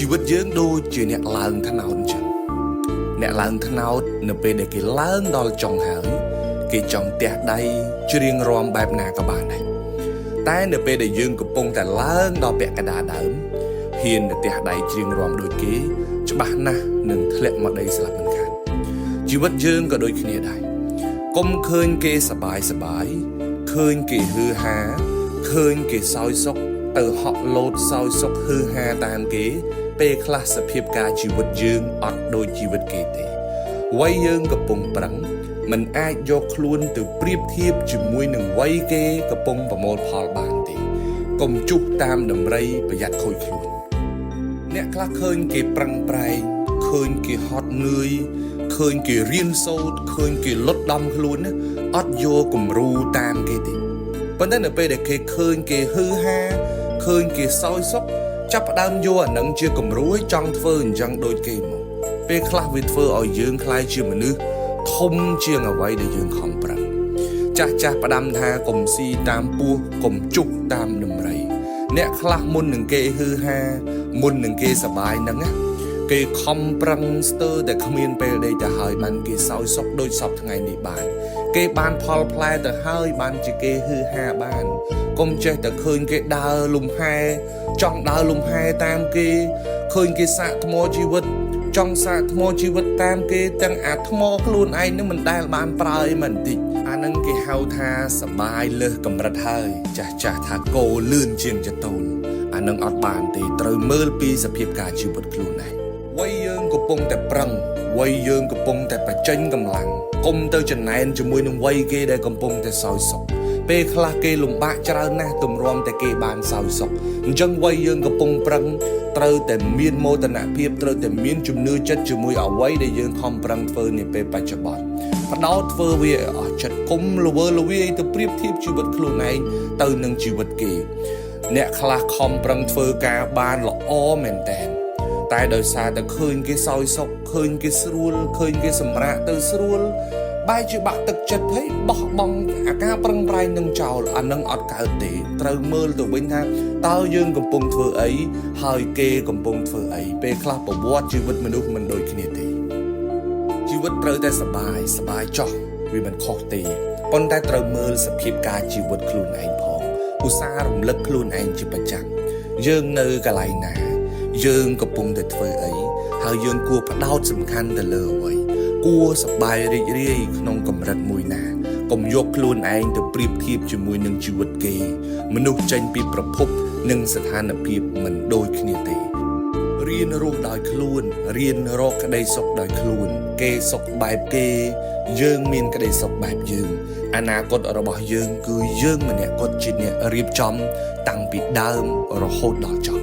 ជីវិតយើងដូចជាអ្នកឡើងថ្នោតអញ្ចឹងអ្នកឡើងថ្នោតនៅពេលដែលគេឡើងដល់ចុងហើយគេចង់ទះដៃច្រៀងរាំបែបណាក៏បានដែរតែនៅពេលដែលយើងកំពុងតែឡើងដល់ពាក់កណ្ដាលដើមហ៊ានទៅទះដៃច្រៀងរាំដូចគេច្បាស់ណាស់នឹងធ្លាក់មកដីស្លាប់មិនខានជីវិតយើងក៏ដូចគ្នាដែរកុំឃើញគេសប្បាយឃើញគេហឺហាឃើញគេសោយសុខទៅហក់លោតសោយសុខហឺហាតាមគេពេលខ្លះសភាពការជីវិតយើងអត់ដូចជីវិតគេទេវ័យយើងកំពុងប្រឹងមិនអាចយកខ្លួនទៅប្រៀបធៀបជាមួយនឹងវ័យគេកំពុងប្រមូលផលបានទេកុំជុះតាមដំរីប្រយ័ត្នខូចខ្លួនអ្នកខ្លះឃើញគេប្រឹងប្រែងឃើញគេហត់នឿយឃើញគេរៀនសូត្រឃើញគេលុតដំខ្លួនអត់យកគំរូតាមគេទេប៉ុន្តែនៅពេលដែលគេឃើញគេហឺហាឃើញគេសោយសុខចាប់ផ្ដើមយកអានឹងជាគំរូឲ្យចង់ធ្វើអញ្ចឹងដូចគេមកពេលខ្លះវាធ្វើឲ្យយើងខ្លាយជាមនុស្សធំជាងអ្វីដែលយើងខំប្រឹងចាស់ផ្ដាំថាកុំស៊ីតាមពោះកុំជុកតាមដំរីអ្នកខ្លះមុននឹងគេហឺហាមុននឹងគេសប្បាយហ្នឹងណាគេខំប្រឹងស្ទើរតែគ្មានពេលដេកទៅហើយបានគេសោយសុខដូចសពថ្ងៃនេះបានគេបានផលផ្លែទៅហើយបានជាគេហឺហាបានកុំចេះតែឃើញគេដើរលំហែចង់ដើរលំហែតាមគេឃើញគេសាកថ្មជីវិតចង់សាកថ្មជីវិតតាមគេទាំងអាថ្មខ្លួនឯងនឹងមិនដែលបានប្រើអីមិនតិចអានឹងគេហៅថាសបាយលើសកម្រិតហើយចាស់ថាគោលឿនជាងចតូនអានឹងអត់បានទេត្រូវមើលពីសភាពការជីវិតខ្លួនឯងវ័យយើងកំពុងតែប្រឹងវ័យយើងកំពុងតែបញ្ចេញកម្លាំងកុំទៅចំណែនជាមួយនឹងវ័យគេដែលកំពុងតែសោយសុខពេលខ្លះគេលំបាកច្រើនណាស់ទម្រាំតែគេបានសោយសុខអញ្ចឹងវ័យយើងកំពុងប្រឹងត្រូវតែមានមោទនភាពត្រូវតែមានជំនឿចិត្តជាមួយអ្វីដែលយើងខំប្រឹងធ្វើនាពេលបច្ចុប្បន្នបដោតធ្វើវាឲ្យអស់ចិត្តគុំល្វើល្វាយទៅប្រៀបធៀបជីវិតខ្លួនឯងទៅនឹងជីវិតគេអ្នកខ្លះខំប្រឹងធ្វើការបានល្អមែនតើតែដោយសារតែឃើញគេសោយសុខឃើញគេស្រួលឃើញគេសម្រាកទៅស្រួលបែរជាបាក់ទឹកចិត្តហើយបោះបង់អាការប្រឹងប្រែងនឹងចោលអានឹងអត់កើតទេត្រូវមើលទៅវិញថាតើយើងកំពុងធ្វើអីហើយគេកំពុងធ្វើអីពេលខ្លះប្រវត្តិជីវិតមនុស្សមិនដូចគ្នាទេជីវិតត្រូវតែសបាយចោះវាមិនខុសទេប៉ុន្តែត្រូវមើលសភាពការជីវិតខ្លួនឯងផងឧស្សាហ៍រំលឹកខ្លួនឯងជាប្រចាំយើងនៅកន្លែងណាយើងកំពុងតែធ្វើអីហើយយើងគួរផ្ដោតសំខាន់ទៅលើអ្វីគួរសប្បាយរីករាយក្នុងកម្រិតមួយណាកុំយកខ្លួនឯងទៅប្រៀបធៀបជាមួយនឹងជីវិតគេមនុស្សចេញពីប្រភពនិងស្ថានភាពមិនដូចគ្នាទេរៀនរស់ដោយខ្លួនរៀនរកក្តីសុខដោយខ្លួនគេសុខបែបគេយើងមានក្តីសុខបែបយើងអនាគតរបស់យើងគឺយើងម្នាក់គត់ជាអ្នករៀបចំតាំងពីដើមរហូតដល់ចប់